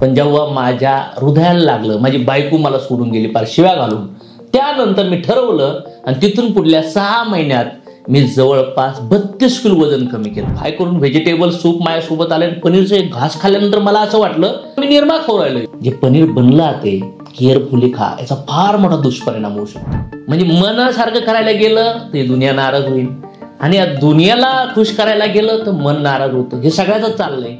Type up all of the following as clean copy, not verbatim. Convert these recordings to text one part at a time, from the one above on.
पण जेव्हा माझ्या हृदयाला लागलं, माझी बायको मला सोडून गेली पार शिव्या घालून, त्यानंतर मी ठरवलं आणि तिथून पुढल्या 6 महिन्यात मी जवळपास 32 किलो वजन कमी केलं. काय करून व्हेजिटेबल सूप माझ्यासोबत आले आणि पनीरचं एक घास खाल्ल्यानंतर मला असं वाटलं मी निर्मा खाऊ राहिलोय. जे पनीर बनलं ते केअरफुली खा, याचा फार मोठा दुष्परिणाम होऊ शकतो. म्हणजे मनासारखं करायला गेलं तर दुनिया नाराज होईल आणि या दुनियाला खुश करायला गेलं तर मन नाराज होतं. हे सगळ्याच चाललंय.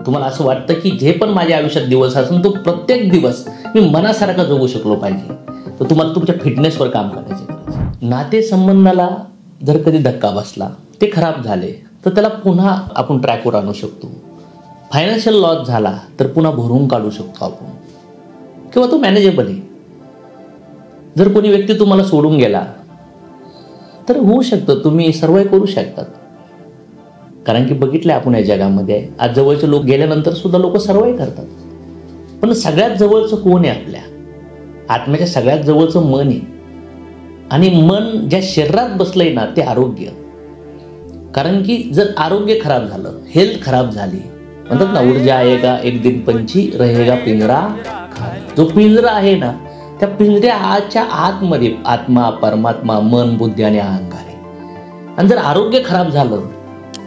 तुम्हाला असं वाटतं की जे पण माझ्या आयुष्यात दिवस असेल तो प्रत्येक दिवस मी मनासारखा जगू शकलो पाहिजे, तर तुम्हाला तुमच्या फिटनेसवर काम करायचे गरज आहे. नातेसंबंधाला जर कधी धक्का बसला, ते खराब झाले, तर त्याला पुन्हा आपण ट्रॅकवर आणू शकतो. फायनान्शियल लॉस झाला तर पुन्हा भरून काढू शकतो आपण, किंवा तो मॅनेजेबल आहे. जर कोणी व्यक्ती तुम्हाला सोडून गेला तर होऊ शकतं तुम्ही सर्वाइव्ह करू शकतात. कारण की बघितलंय आपण या जगामध्ये आज जवळचे लोक गेल्यानंतर सुद्धा लोक सर्वाइव्ह करतात. पण सगळ्यात जवळचं कोण आहे? आपल्या आत्म्याच्या सगळ्यात जवळचं मन आहे. आणि मन ज्या शरीरात बसलंय ना ते आरोग्य. कारण की जर आरोग्य खराब झालं, हेल्थ खराब झाली, म्हणतात ना ऊर्जा आएगा एक दिन पंछी रहेगा पिंजरा. जो पिंजरा आहे ना त्या पिंजऱ्याच्या आतमध्ये आत्मा, परमात्मा, मन, बुद्धी आणि अहंकार आहे. आणि जर आरोग्य खराब झालं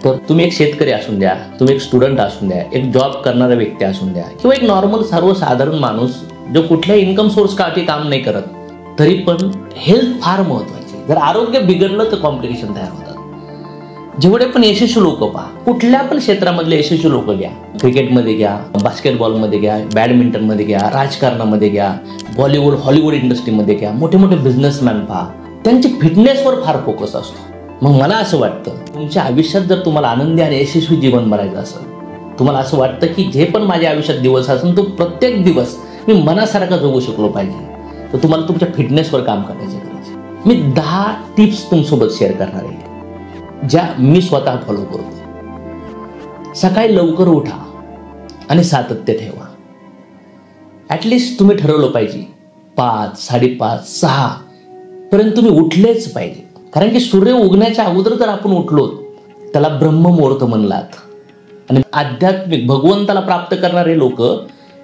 तर तुम्ही एक शेतकरी असून द्या, तुम्ही एक स्टुडंट असून द्या, एक जॉब करणारा व्यक्ती असून द्या, किंवा एक नॉर्मल सर्वसाधारण माणूस जो कुठल्याही इन्कम सोर्स काठी काम नाही करत, तरी पण हेल्थ फार महत्वाची. जर आरोग्य बिघडलं तर कॉम्प्लिकेशन तयार होतात. जेवढे पण यशस्वी लोक पहा, कुठल्या पण क्षेत्रामधले यशस्वी लोक घ्या, क्रिकेटमध्ये घ्या, बास्केटबॉलमध्ये घ्या, बॅडमिंटनमध्ये घ्या, राजकारणामध्ये घ्या, बॉलिवूड हॉलिवूड इंडस्ट्रीमध्ये घ्या, मोठे मोठे बिझनेसमॅन पहा, त्यांची फिटनेसवर फार फोकस असतो. मग मला असं वाटतं तुमच्या आयुष्यात जर तुम्हाला आनंदी आणि यशस्वी जीवन बनायचं असेल, तुम्हाला असं वाटतं की जे पण माझ्या आयुष्यात दिवस असेल तो प्रत्येक दिवस मी मनासारखा जगू शकलो पाहिजे, तर तुम्हाला तुमच्या फिटनेसवर काम करायची गरज आहे. मी 10 टिप्स तुमच्यासोबत शेअर करणार आहे ज्या मी स्वतः फॉलो करतो. सकाळी लवकर उठा आणि सातत्य ठेवा. ऍटलिस्ट तुम्ही ठरवलं पाहिजे 5, 5:30, 6 पर्यंत तुम्ही उठलेच पाहिजे. कारण की सूर्य उगण्याच्या अगोदर जर आपण उठलो त्याला ब्रह्ममुहूर्त म्हणलात. आणि आध्यात्मिक भगवंताला प्राप्त करणारे लोक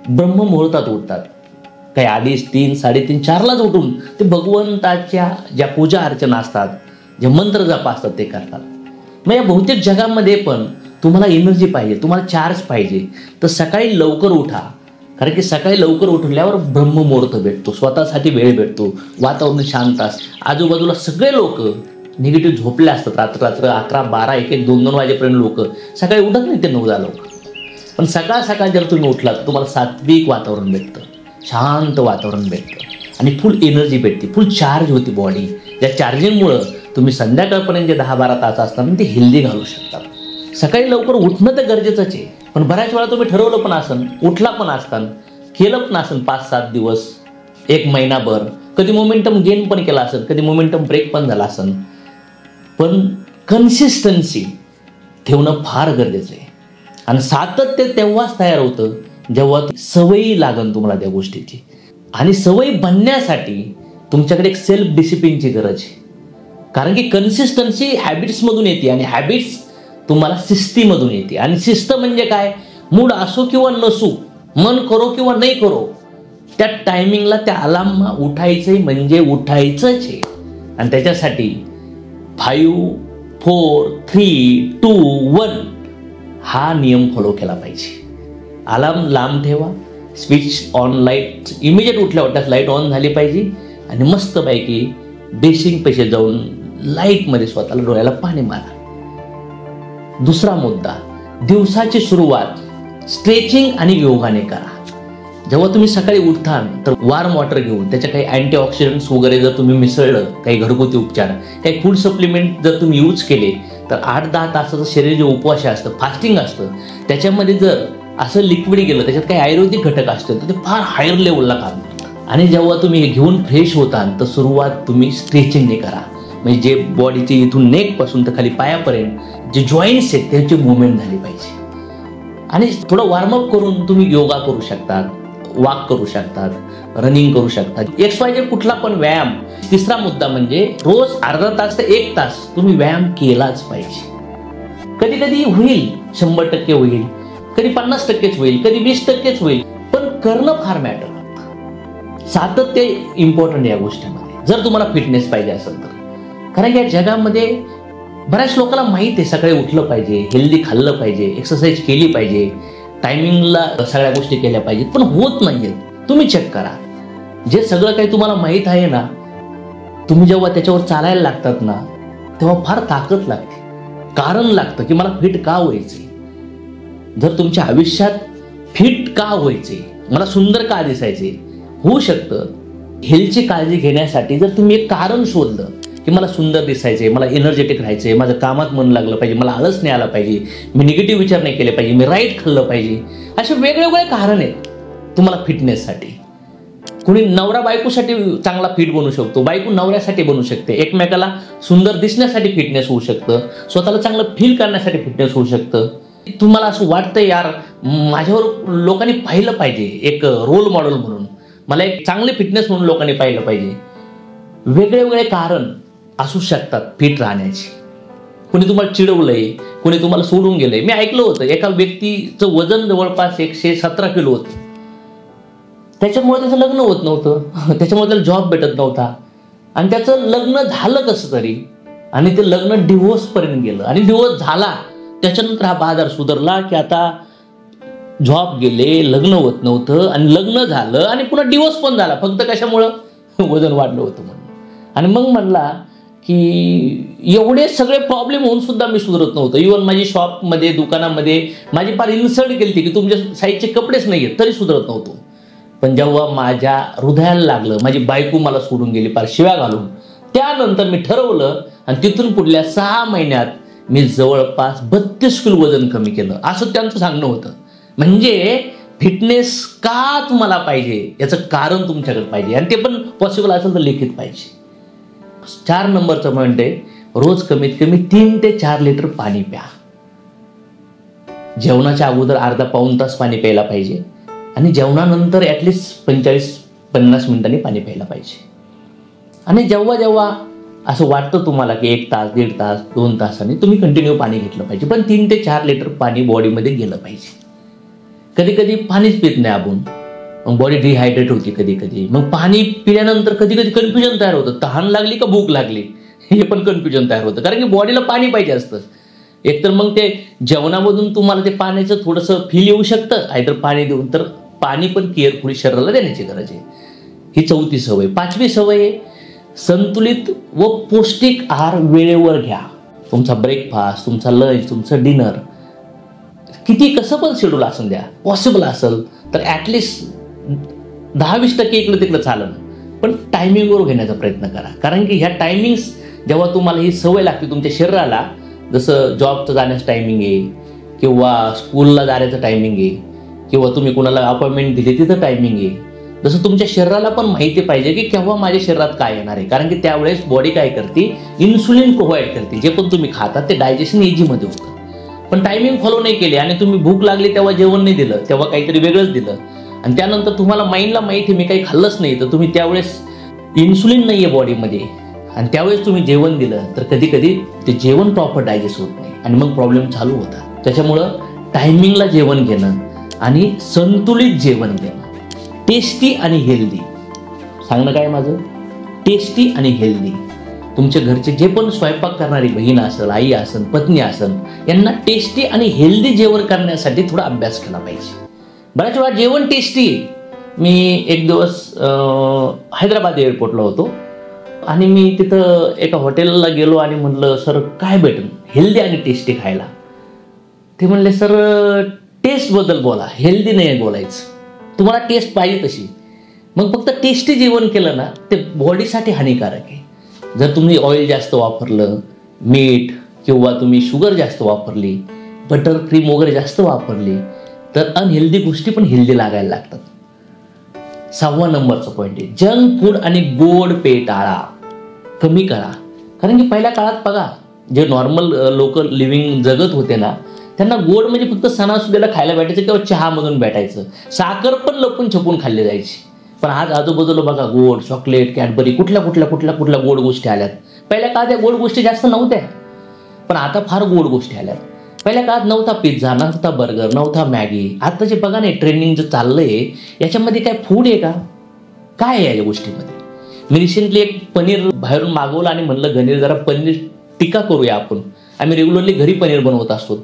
ब्रह्ममुहूर्तात उठतात. काही 2:30, 3, 3:30, 4लाच उठून ते भगवंताच्या ज्या पूजा अर्चना असतात, जे मंत्र जप असतात ते करतात. मग या बहुतेक जगामध्ये पण तुम्हाला एनर्जी पाहिजे, तुम्हाला चार्ज पाहिजे, तर सकाळी लवकर उठा. कारण की सकाळी लवकर उठल्यावर ब्रह्ममुहूर्त भेटतो, स्वतःसाठी वेळ भेटतो, वातावरण शांत असतं. आजूबाजूला सगळे लोक निगेटिव्ह झोपले असतात. रात्र 11, 12, 1, 1, 2, 2 वाजेपर्यंत लोक सकाळी उठत नाही ते 9-10 लोक. पण सकाळ जर तुम्ही उठलात तुम्हाला सात्विक वातावरण भेटतं, शांत वातावरण भेटतं आणि फुल एनर्जी भेटते, फुल चार्ज होती बॉडी. ज्या चार्जिंगमुळं तुम्ही संध्याकाळपर्यंत जे 10-12 तास असताना ते हेल्दी घालू शकता. सकाळी लवकर उठणं तर गरजेचंच आहे, पण बऱ्याच वेळा तुम्ही ठरवलं पण असन, उठला पण असताना, केलं पण असन 5-7 दिवस, 1 महिनाभर, कधी मोमेंटम गेन पण केला असेल, कधी मोमेंटम ब्रेक पण झाला असेल. पण कन्सिस्टन्सी ठेवणं फार गरजेचं आहे. आणि सातत्य तेव्हाच तयार होतं जेव्हा सवयी लागन तुम्हाला त्या गोष्टीची. आणि सवयी बनण्यासाठी तुमच्याकडे एक सेल्फ डिसिप्लिनची गरज आहे. कारण की कन्सिस्टन्सी हॅबिट्समधून येते आणि हॅबिट्स तुम्हाला शिस्तीमधून येते. आणि शिस्त म्हणजे काय? मूड असो किंवा नसो, मन करो किंवा नाही करो, त्या टायमिंगला त्या अलार्मला उठायचंय म्हणजे उठायचंच आहे. आणि त्याच्यासाठी 5, 4, 3, 2, 1 हा नियम फॉलो केला पाहिजे. अलार्म लांब ठेवा, स्विच ऑन, लाईट इमिजिएट उठल्या उठल्यास लाईट ऑन झाली पाहिजे आणि मस्तपैकी बेसिंग पैसे जाऊन लाईटमध्ये स्वतःला डोळ्याला पाणी मारा. दुसरा मुद्दा, दिवसाची सुरुवात स्ट्रेचिंग आणि योगाने करा. जेव्हा तुम्ही सकाळी उठताल तर वार्म वॉटर घेऊन त्याच्या काही अँटीऑक्सिडंट्स वगैरे जर तुम्ही मिसळलं, काही घरगुती उपचार, काही फूड सप्लिमेंट जर तुम्ही यूज केले, तर 8-10 तासाचं शरीर जे उपवास असतं, फास्टिंग असतं, त्याच्यामध्ये जर असं लिक्विड गेलं, त्याच्यात काही आयुर्वेदिक घटक असतात तर ते फार हायर लेवलला काम करतात. आणि जेव्हा तुम्ही हे घेऊन फ्रेश होता तर सुरुवात तुम्ही स्ट्रेचिंगने करा. म्हणजे जे बॉडीचे इथून नेकपासून तर खाली पायापर्यंत जे जॉईंट्स आहेत त्याची मुवमेंट झाली पाहिजे. आणि थोडं वॉर्मअप करून तुम्ही योगा करू शकतात, वॉक करू शकतात, रनिंग करू शकतात, XYZ कुठला पण व्यायाम. तिसरा मुद्दा म्हणजे रोज अर्धा तास ते 1 तास तुम्ही व्यायाम केलाच पाहिजे. कधी कधी होईल 100% होईल, कधी 50%च होईल, कधी 20%च होईल, पण करणं फार मॅटर करतं. सातत्य इम्पॉर्टंट या गोष्टीमध्ये जर तुम्हाला फिटनेस पाहिजे असेल तर. कारण की या जगामध्ये बऱ्याच लोकांना माहिती आहे सकाळी उठलं पाहिजे, हेल्दी खाल्लं पाहिजे, एक्सरसाइज केली पाहिजे, टायमिंगला सगळ्या गोष्टी केल्या पाहिजेत, पण होत नाहीयेत. तुम्ही चेक करा. जे सगळं काही तुम्हाला माहीत आहे ना, तुम्ही जेव्हा त्याच्यावर चालायला लागतात ना तेव्हा फार ताकद लागते, कारण लागतं की मला फिट का व्हायचंय. जर तुमच्या आयुष्यात फिट का व्हायचे, मला सुंदर का दिसायचे, होऊ शकतं. हेल्थची काळजी घेण्यासाठी जर तुम्ही एक कारण शोधलं की मला सुंदर दिसायचे, मला एनर्जेटिक राहायचंय, माझं कामात मन लागलं पाहिजे, मला आळस नाही आला पाहिजे, मी निगेटिव्ह विचार नाही केले पाहिजे, मी राईट खाल्लं पाहिजे, असे वेगवेगळे कारण आहेत तुम्हाला फिटनेससाठी. कुणी नवरा बायकोसाठी चांगला फिट बनू शकतो, बायको नवऱ्यासाठी बनू शकते, एकमेकाला सुंदर दिसण्यासाठी फिटनेस होऊ शकतं, स्वतःला चांगलं फील करण्यासाठी फिटनेस होऊ शकतं. तुम्हाला असं वाटतं यार माझ्यावर लोकांनी पाहिलं पाहिजे, एक रोल मॉडेल म्हणून मला एक चांगले फिटनेस म्हणून लोकांनी पाहिलं पाहिजे. वेगळे कारण असू शकतात फिट राहण्याची. कुणी तुम्हाला चिडवलंय, कुणी तुम्हाला सोडून गेलंय. मी ऐकलं होतं एका व्यक्तीचं वजन जवळपास 117 किलो होतं, त्याच्यामुळे त्याचं लग्न होत नव्हतं, त्याच्यामुळे त्याला जॉब भेटत नव्हता, आणि त्याचं लग्न झालं कसं तरी, आणि ते लग्न डिव्होर्स पर्यंत गेलं, आणि डिव्होर्स झाला त्याच्यानंतर हा बाजार सुधारला की आता जॉब गेले, लग्न होत नव्हतं, आणि लग्न झालं आणि पुन्हा डिव्होर्स पण झाला, फक्त कशामुळं वजन वाढलं होतं म्हणून. आणि मग म्हणला की एवढे सगळे प्रॉब्लेम होऊन सुद्धा मी सुधरत नव्हतं. इव्हन माझी शॉपमध्ये, दुकानामध्ये माझी फार इन्सल्ट केली की तुमच्या साईजचे कपडेच नाही आहेत, तरी सुधरत नव्हतो. पण जेव्हा माझ्या हृदयाला लागलं, माझी बायको मला सोडून गेली फार शिव्या घालून, त्यानंतर मी ठरवलं आणि तिथून पुढल्या 6 महिन्यात मी जवळपास 32 किलो वजन कमी केलं, असं त्यांचं सांगणं होतं. म्हणजे फिटनेस का तुम्हाला पाहिजे याचं कारण तुमच्याकडे पाहिजे, आणि ते पण पॉसिबल असेल तर लिखित पाहिजे. 4 नंबरचं पॉईंट आहे, रोज कमीत कमी 3 ते 4 लिटर पाणी प्या. जेवणाच्या अगोदर अर्धा पाऊण तास पाणी प्यायला पाहिजे, आणि जेवणानंतर ॲटलिस्ट 45-50 मिनिटांनी पाणी प्यायला पाहिजे. आणि जेव्हा जेव्हा असं वाटतं तुम्हाला की 1 तास, 1.5 तास, 2 तासांनी तुम्ही कंटिन्यू पाणी घेतलं पाहिजे, पण 3 ते 4 लिटर पाणी बॉडीमध्ये गेलं पाहिजे. कधी कधी पाणीच पित नाही आपण, मग बॉडी डिहायड्रेट होती कधी कधी. मग पाणी पिल्यानंतर कधी कधी कन्फ्युजन तयार होतं, तहान लागली का भूक लागली हे पण कन्फ्युजन तयार होतं, कारण की बॉडीला पाणी पाहिजे असतं. एकतर मग ते जेवणामधून तुम्हाला ते पाण्याचं थोडंसं फील येऊ शकतं, नाहीतर पाणी देऊन, तर पाणी पण केअरफुली शरीराला देण्याची गरज आहे. ही 4थी सवय. 5वी सवय आहे, संतुलित व पौष्टिक आहार वेळेवर घ्या. तुमचा ब्रेकफास्ट, तुमचा लंच, तुमचं डिनर, किती कसं पण शेड्यूल असेल द्या, पॉसिबल असेल तर ॲटलिस्ट 10-20% इकडं तिकडं चालेल, पण टायमिंगवर घेण्याचा प्रयत्न करा. कारण की ह्या टायमिंग्स जेव्हा तुम्हाला ही सवय लागते तुमच्या शरीराला, जसं जॉबचं जाण्याचं टायमिंग आहे, किंवा स्कूलला जाण्याचं टायमिंग आहे, किंवा तुम्ही कोणाला अपॉइंटमेंट दिली तिथं टायमिंग आहे, जसं तुमच्या शरीराला पण माहिती पाहिजे की केव्हा माझ्या शरीरात काय येणार आहे. कारण की त्यावेळेस बॉडी काय करते, इन्सुलिन प्रोव्हाइड करते. जे पण तुम्ही खाता ते डायजेशन इझीमध्ये होतं. पण टायमिंग फॉलो नाही केले आणि तुम्ही भूक लागली तेव्हा जेवण नाही दिलं, तेव्हा काहीतरी वेगळंच दिलं, आणि त्यानंतर तुम्हाला माइंडला माहिती मी काही खाल्लंच नाही, तर तुम्ही त्यावेळेस इन्सुलिन नाही आहे बॉडीमध्ये, आणि त्यावेळेस तुम्ही जेवण दिलं तर कधी कधी ते जेवण प्रॉपर डायजेस्ट होत नाही, आणि मग प्रॉब्लेम चालू होतात. त्याच्यामुळं टायमिंगला जेवण घेणं आणि संतुलित जेवण घेणं, टेस्टी आणि हेल्दी. सांगणं काय माझं, टेस्टी आणि हेल्दी. तुमच्या घरचे जे पण स्वयंपाक करणारी बहीण असेल, आई असेल, पत्नी असेल, यांना टेस्टी आणि हेल्दी जेवण करण्यासाठी थोडा अभ्यास केला पाहिजे. बऱ्याच वेळा जेवण टेस्टी. मी एक दिवस हैदराबाद एअरपोर्टला होतो, आणि मी तिथं एका हॉटेलला गेलो आणि म्हणलं सर काय भेटेल हेल्दी आणि टेस्टी खायला. ते म्हणले सर टेस्टबद्दल बोला, हेल्दी नाही बोलायचं, तुम्हाला टेस्ट पाहिजे तशी. मग फक्त टेस्टी जेवण केलं ना ते बॉडीसाठी हानिकारक आहे. जर तुम्ही ऑइल जास्त वापरलं, मीठ किंवा तुम्ही शुगर जास्त वापरली, बटर क्रीम वगैरे जास्त वापरली, तर अनहेल्दी गोष्टी पण हेल्दी लागायला लागतात. 6वा नंबरचा पॉईंट आहे, जंक फूड आणि गोड पेय टाळा, कमी करा. कारण की पहिल्या काळात बघा, जे नॉर्मल लोक लिव्हिंग जगत होते ना, त्यांना गोड म्हणजे फक्त सणासुदीला खायला भेटायचं किंवा चहामधून भेटायचं. साखर पण लपून छपून खाल्ली जायची. पण आज आजूबाजूला बघा गोड, चॉकलेट, कॅडबरी, कुठल्या गोड गोष्टी आल्यात. पहिल्या काळात त्या गोड गोष्टी जास्त नव्हत्या, पण आता फार गोड गोष्टी आल्यात. पहिल्या काळात नव्हता पिझ्झा, नव्हता बर्गर, नव्हता मॅगी. आता जे बघा नाही ट्रेंडिंग जे चाललंय याच्यामध्ये काय फूड आहे का? काय आहे या गोष्टीमध्ये? मी रिसेंटली एक पनीर बाहेरून मागवलं आणि म्हणलं घरी जरा पनीर टिक्का करूया आपण. आम्ही रेग्युलरली घरी पनीर बनवत असतो.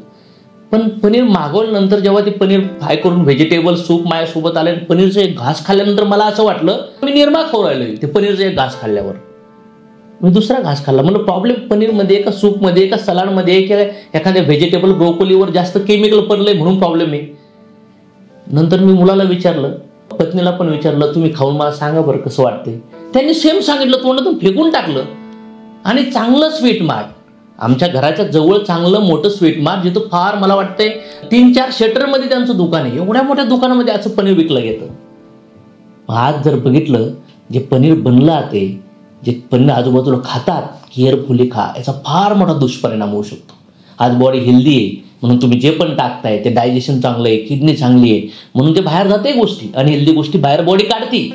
पण पनीर मागवल्यानंतर जेव्हा ते पनीर फ्राय करून व्हेजिटेबल सूप माझ्यासोबत आले, पनीरचं एक घास खाल्ल्यानंतर मला असं वाटलं मी निर्मा खाऊ राहिलो ते पनीरचं एक घास खाल्ल्यावर. मी दुसरा घास खाल्ला. म्हणलं प्रॉब्लेम पनीरमध्ये का सूपमध्ये का सलाडमध्ये किंवा एखाद्या व्हेजिटेबल ब्रोकोलीवर जास्त केमिकल पडलंय म्हणून प्रॉब्लेम आहे. नंतर मी मुलाला विचारलं, पत्नीला पण विचारलं, तुम्ही खाऊन मला सांगा बरं कसं वाटतंय. त्यांनी सेम सांगितलं, तोंडातून फेकून टाकलं. आणि चांगलं स्वीट मार्ट, आमच्या घराच्या जवळ चांगलं मोठं स्वीट मार्ट, जिथं फार मला वाटतंय 3-4 शटरमध्ये त्यांचं दुकान आहे. एवढ्या मोठ्या दुकानामध्ये असं पनीर विकलं घेतं. आज जर बघितलं जे पनीर बनलं ते जे पनीर आजूबाजूला खातात, केअरफुली खा, याचा फार मोठा दुष्परिणाम होऊ शकतो. आज बॉडी हेल्दी आहे म्हणून तुम्ही जे पण टाकताय ते डायजेशन चांगलं आहे, किडनी चांगली आहे म्हणून ते बाहेर जाते गोष्टी आणि हेल्दी गोष्टी बाहेर बॉडी काढते.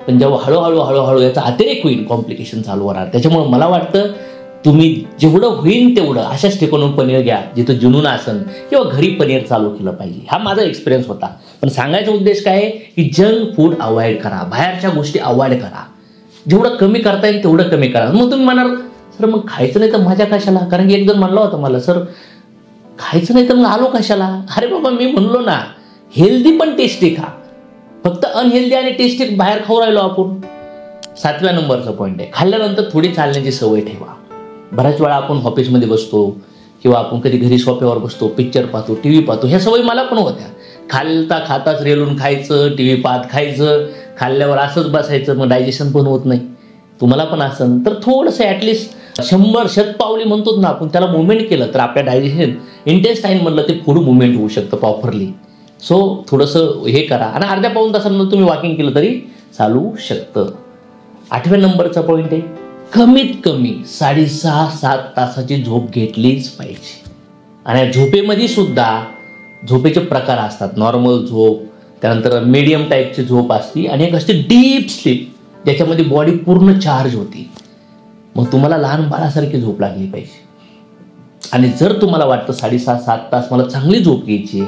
पण जेव्हा हळूहळू याचा अतिरेक होईल, कॉम्प्लिकेशन चालू होणार. त्याच्यामुळे मला वाटतं तुम्ही जेवढं होईल तेवढं अशाच ठिकाणून पनीर घ्या जिथं जुनून असन किंवा घरी पनीर चालू केलं पाहिजे. हा माझा एक्सपिरियन्स होता. पण सांगायचा उद्देश काय आहे की जंक फूड अवॉइड करा, बाहेरच्या गोष्टी अवॉइड करा. जेवढं कमी करता येईल तेवढं कमी करा. मग तुम्ही म्हणाल सर मग खायचं नाही तर मजा कशाला? कारण की एक जण म्हणलं होतं मला, सर खायचं नाही तर मग आलो कशाला? अरे बाबा मी म्हणलो ना, हेल्दी पण टेस्टी खा. फक्त अनहेल्दी आणि टेस्टी बाहेर खाऊ राहिलो आपण. 7व्या नंबरचा पॉईंट आहे, खाल्ल्यानंतर थोडी चालण्याची सवय ठेवा. बऱ्याच वेळा आपण ऑफिसमध्ये बसतो किंवा आपण कधी घरी सोफ्यावर बसतो, पिक्चर पाहतो, टीव्ही पाहतो. ह्या सवयी मला पण होत्या. खालता खाताच रेलून खायचं, टीव्ही पाहत खायचं, खाल्ल्यावर असंच बसायचं, मग डायजेशन पण होत नाही. तुम्हाला पण असेल तर थोडंसं ॲटलिस्ट 100 शतपावली म्हणतो ना आपण, त्याला मुवमेंट केलं तर आपल्या डायजेशन इंटेस्टाईन मधलं ते फूड मुवमेंट होऊ शकतं प्रॉपरली. सो थोडंसं हे करा आणि अर्ध्या पाऊण तासानंतर तुम्ही वॉकिंग केलं तरी चालू शकतं. 8व्या नंबरचा पॉईंट आहे, कमीत कमी 6.5-7 तासाची झोप घेतलीच पाहिजे. आणि झोपेमध्ये सुद्धा झोपेचे प्रकार असतात. नॉर्मल झोप, त्यानंतर मीडियम टाईपची झोप असते आणि एक असते डीप स्लीप, ज्याच्यामध्ये बॉडी पूर्ण चार्ज होती. मग तुम्हाला लहान बाळासारखी झोप लागली पाहिजे. आणि जर तुम्हाला वाटतं 6.5-7 तास मला चांगली झोप घ्यायची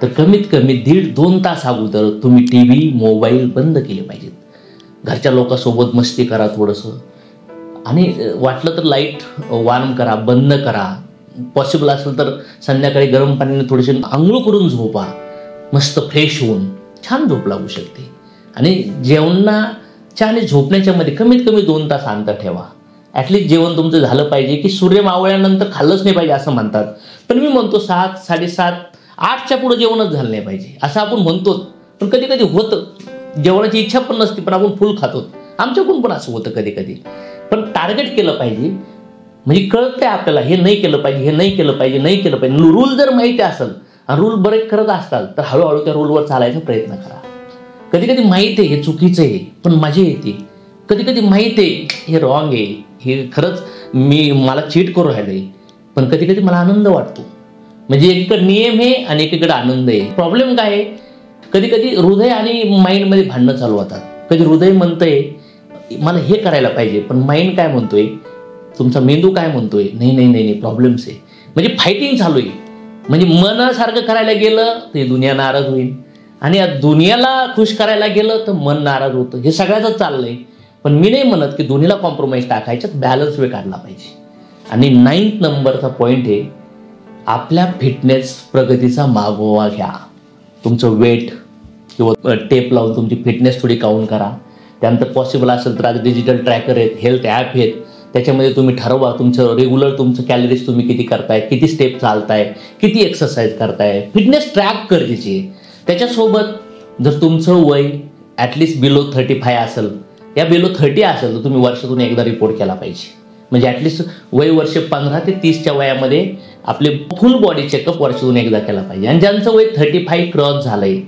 तर कमीत कमी 1.5-2 तास अगोदर तुम्ही टीव्ही मोबाईल बंद केले पाहिजेत. घरच्या लोकांसोबत मस्ती करा थोडंसं आणि वाटलं तर लाईट वार्म करा, बंद करा. पॉसिबल असेल तर संध्याकाळी गरम पाण्याने थोडेसे आंघोळ करून झोपा. मस्त फ्रेश होऊन छान झोप लागू शकते. आणि जेवणाच्या आणि झोपण्याच्या मध्ये कमीत कमी 2 तास अंतर ठेवा. ॲटलिस्ट जेवण तुमचं झालं पाहिजे की सूर्य मावळल्यानंतर खाल्लंच नाही पाहिजे असं म्हणतात. पण मी म्हणतो 7, 7:30, 8च्या पुढे जेवणच झालं नाही पाहिजे असं आपण म्हणतो. पण कधी कधी होतं, जेवणाची इच्छा पण नसते पण आपण फुल खातो. आमच्याकडून पण असं होतं कधी कधी. पण टार्गेट केलं पाहिजे, म्हणजे कळतंय आपल्याला हे नाही केलं पाहिजे, हे नाही केलं पाहिजे, नाही केलं पाहिजे. रूल जर माहिती असेल आणि रूल ब्रेक करत असताल तर हळूहळू त्या रूलवर चालायचा प्रयत्न करा. कधी कधी माहीत आहे हे चुकीचं आहे पण मजा येते. कधी कधी माहीत आहे हे रॉंग आहे, हे खरंच मला चीट करू राहिलंय, पण कधी कधी मला आनंद वाटतो. म्हणजे एकीकडे नियम आहे आणि एकीकडे आनंद आहे. प्रॉब्लेम काय आहे, कधी कधी हृदय आणि माइंडमध्ये भांडणं चालू होतात. कधी हृदय म्हणतंय मला हे करायला पाहिजे पण माइंड काय म्हणतोय, तुमचा मेंदू काय म्हणतोय, नाही नाही नाही प्रॉब्लेम्स आहे. म्हणजे फायटिंग चालू आहे. म्हणजे मनासारखं करायला गेलं तर दुनिया नाराज होईल आणि या दुनियाला खुश करायला गेलं तर मन नाराज होतं. हे सगळ्याच चाललंय. पण मी नाही म्हणत की दोन्हीला कॉम्प्रोमाइज टाकायच्यात, बॅलन्स वे काढला पाहिजे. आणि 9th नंबरचा पॉईंट आहे, आपल्या फिटनेस प्रगतीचा मागोवा घ्या. तुमचं वेट किंवा टेप लावून तुमची फिटनेस थोडी काउंट करा. त्यानंतर पॉसिबल असेल तर आज डिजिटल ट्रॅकर आहेत, हेल्थ ॲप आहेत, त्याच्यामध्ये तुम्ही ठरवा तुमचं रेग्युलर तुमचं कॅलरीज तुम्ही किती करताय, किती स्टेप चालताय, किती एक्सरसाइज करताय. फिटनेस ट्रॅक गरजेची आहे. त्याच्यासोबत जर तुमचं वय ॲटलिस्ट बिलो 35 असेल या बिलो 30 असेल तर तुम्ही वर्षातून एकदा रिपोर्ट केला पाहिजे. म्हणजे ॲटलिस्ट वय वर्ष 15 ते 30च्या वयामध्ये आपले फुल बॉडी चेकअप वर्षातून एकदा केला पाहिजे. आणि ज्यांचं वय 35 क्रॉस झालंय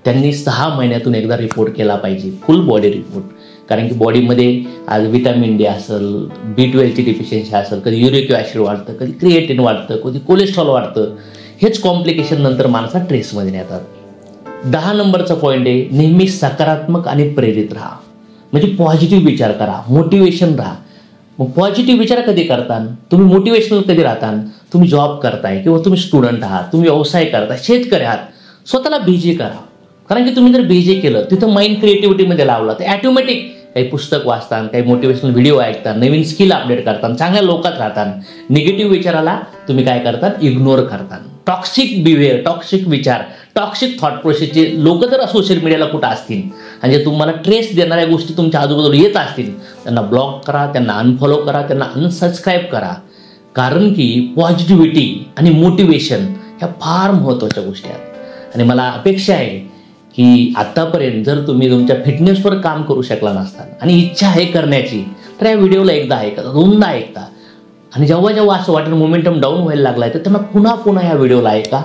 त्यांनी 6 महिन्यातून एकदा रिपोर्ट केला पाहिजे, फुल बॉडी रिपोर्ट. कारण की बॉडीमध्ये आज विटॅमिन डी असेल, B12ची डिफिशियन्सी असेल, कधी युरिक ॲसिड वाढतं, कधी क्रिएटिन वाढतं, कधी कोलेस्ट्रॉल वाढतं. हेच कॉम्प्लिकेशन नंतर माणसा ट्रेसमध्ये येतात. 10 नंबरचा पॉईंट आहे, नेहमी सकारात्मक आणि प्रेरित राहा. म्हणजे पॉझिटिव्ह विचार करा, मोटिवेशन राहा. मग पॉझिटिव्ह विचार कधी करता, तुम्ही मोटिवेशनल कधी राहता, तुम्ही जॉब करताय किंवा तुम्ही स्टुडंट आहात, तुम्ही व्यवसाय करताय, शेतकरी आहात, स्वतःला बिझी करा. कारण की तुम्ही जर बिझी केलं, तिथं माइंड क्रिएटिव्हिटीमध्ये लावला तर ॲटोमॅटिक काही पुस्तक वाचताना, काही मोटिवेशनल व्हिडिओ ऐकता, नवीन स्किल अपडेट करताना, चांगल्या लोकात राहताना, निगेटिव्ह विचाराला तुम्ही काय करतात, इग्नोर करतात. टॉक्सिक बिहेवियर, टॉक्सिक विचार, टॉक्सिक थॉट प्रोसेसचे लोक जर सोशल मीडियाला कुठं असतील आणि जे तुम्हाला ट्रेस देणाऱ्या गोष्टी तुमच्या आजूबाजूला येत असतील, त्यांना ब्लॉक करा, त्यांना अनफॉलो करा, त्यांना अनसबस्क्राईब करा. कारण की पॉझिटिव्हिटी आणि मोटिवेशन ह्या फार महत्त्वाच्या गोष्टी आहेत. आणि मला अपेक्षा आहे की आत्तापर्यंत जर तुम्ही तुमच्या फिटनेसवर काम करू शकला नसताल आणि इच्छा आहे करण्याची, तर या व्हिडिओला एकदा ऐका, दोनदा ऐकता, आणि जेव्हा जेव्हा असं वाटेल मोमेंटम डाऊन व्हायला लागलाय तर त्यांना पुन्हा पुन्हा या व्हिडिओला ऐका.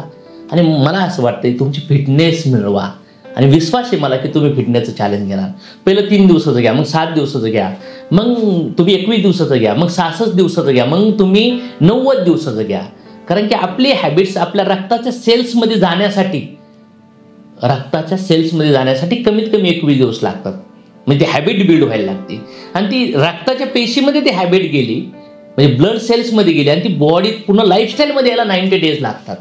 आणि मला असं वाटतंय तुमची फिटनेस मिळवा. आणि विश्वास आहे मला की तुम्ही फिटनेसचं चॅलेंज घेणार. पहिलं 3 दिवसाचं घ्या, मग 7 दिवसाचं घ्या, मग तुम्ही 21 दिवसाचं घ्या, मग 66 दिवसाचं घ्या, मग तुम्ही 90 दिवसाचं घ्या. कारण की आपली हॅबिट्स आपल्या रक्ताच्या सेल्समध्ये जाण्यासाठी कमीत कमी 21 दिवस लागतात. म्हणजे ती हॅबिट बिल्ड व्हायला लागते आणि ती रक्ताच्या पेशीमध्ये ती हॅबिट गेली, म्हणजे ब्लड सेल्समध्ये गेली आणि ती बॉडीत पुन्हा लाईफस्टाईलमध्ये यायला 90 डेज लागतात.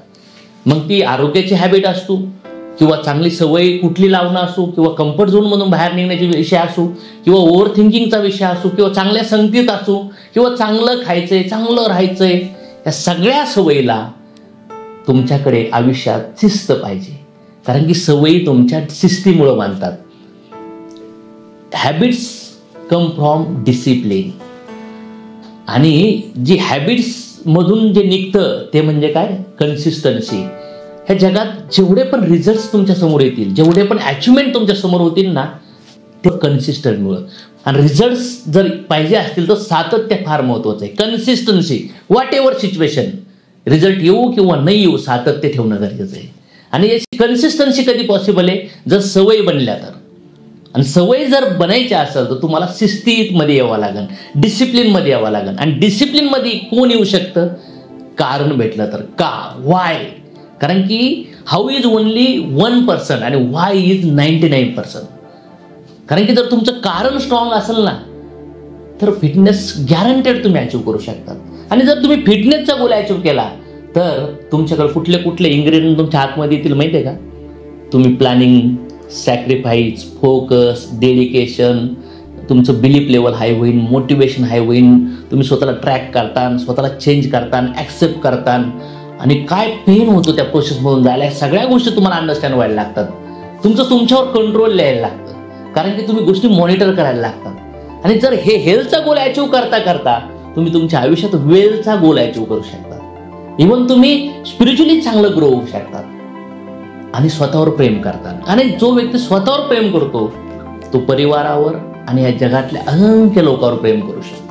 मग ती आरोग्याची हॅबिट असतो किंवा चांगली सवय कुठली लावणं असो किंवा कम्फर्ट झोनमधून बाहेर निघण्याचे विषय असो किंवा ओव्हर थिंकिंगचा विषय असो किंवा चांगल्या संगतीत असो किंवा चांगलं खायचंय, चांगलं राहायचंय, या सगळ्या सवयीला तुमच्याकडे आयुष्यात शिस्त पाहिजे. कारण की सवयी तुमच्या शिस्तीमुळे बांधतात. Habits come from discipline. आणि जी हॅबिट्स मधून जे निघतं ते म्हणजे काय, कन्सिस्टन्सी. ह्या जगात जेवढे पण रिझल्ट्स तुमच्या समोर येतील, जेवढे पण अचिव्हमेंट तुमच्या समोर होतील ना, ते कन्सिस्टंटमुळं. आणि रिझल्ट्स जर पाहिजे असतील तर सातत्य फार महत्वाचं आहे. Consistency, what ever situation, result येऊ किंवा नाही येऊ, सातत्य ठेवणं गरजेचं आहे. आणि याची कन्सिस्टन्सी कधी पॉसिबल आहे, जर सवय बनल्या तर. आणि सवय जर बनायची असेल तर तुम्हाला शिस्तीमध्ये यावं लागेल, डिसिप्लिनमध्ये यावं लागेल. आणि डिसिप्लिनमध्ये कोण येऊ शकतं, कारण भेटलं तर. का, वाय. कारण की हाऊ इज ओनली 1% आणि वाय इज 99%. कारण की जर तुमचं कारण स्ट्रॉंग असेल ना तर फिटनेस गॅरंटेड तुम्ही अचीव्ह करू शकता. आणि जर तुम्ही फिटनेसचा गोल अचीव्ह केला तर तुमच्याकडे कुठले कुठले इन्ग्रेडियंट तुमच्या हातमध्ये येतील माहिती आहे का. तुम्ही प्लॅनिंग, सॅक्रिफाईस, फोकस, डेडिकेशन, तुमचं बिलीफ लेवल हाय होईल, मोटिवेशन हाय होईल, तुम्ही स्वतःला ट्रॅक करता, स्वतःला चेंज करता, ॲक्सेप्ट करता, आणि काय पेन होतो त्या प्रोसेसमधून जायला, सगळ्या गोष्टी तुम्हाला अंडरस्टँड व्हायला लागतात. तुमच्यावर कंट्रोल यायला लागतं. कारण की तुम्ही गोष्टी मॉनिटर करायला लागतात. आणि जर हे हेल्थचा गोल अचीव्ह करता करता तुम्ही तुमच्या आयुष्यात वेलचा गोल अचीव्ह करू शकता. इव्हन तुम्ही स्पिरिच्युअली चांगलं ग्रो होऊ शकतात आणि स्वतःवर प्रेम करतात. आणि जो व्यक्ती स्वतःवर प्रेम करतो तो परिवारावर आणि या जगातल्या असंख्य लोकांवर प्रेम करू शकतो.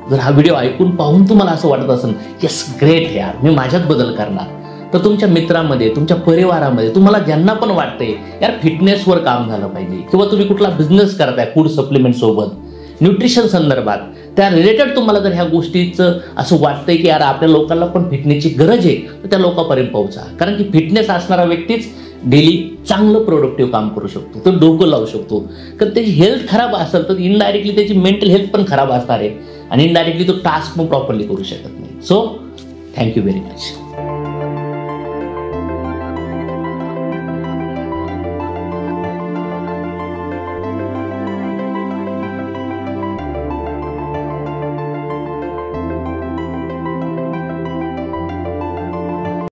जर हा व्हिडिओ ऐकून पाहून तुम्हाला असं वाटत असेल, येस ग्रेट यार, मी माझ्यात बदल करणार, तर तुमच्या मित्रामध्ये, तुमच्या परिवारामध्ये तुम्हाला ज्यांना पण वाटतंय यार फिटनेसवर काम झालं पाहिजे किंवा तुम्ही कुठला बिझनेस करताय फूड सप्लिमेंट सोबत, न्यूट्रिशन संदर्भात, त्या रिलेटेड तुम्हाला जर ह्या गोष्टीचं असं वाटतंय की यार आपल्या लोकांना पण फिटनेसची गरज आहे, तर त्या लोकांपर्यंत पोहोचा. कारण की फिटनेस असणारा व्यक्तीच डेली चांगलं प्रोडक्टिव्ह काम करू शकतो, तो डोकं लावू शकतो. कारण त्याची हेल्थ खराब असेल तर इनडायरेक्टली त्याची मेंटल हेल्थ पण खराब असणार आहे आणि इनडायरेक्टली तो टास्क पण प्रॉपरली करू शकत नाही. So thank you very much.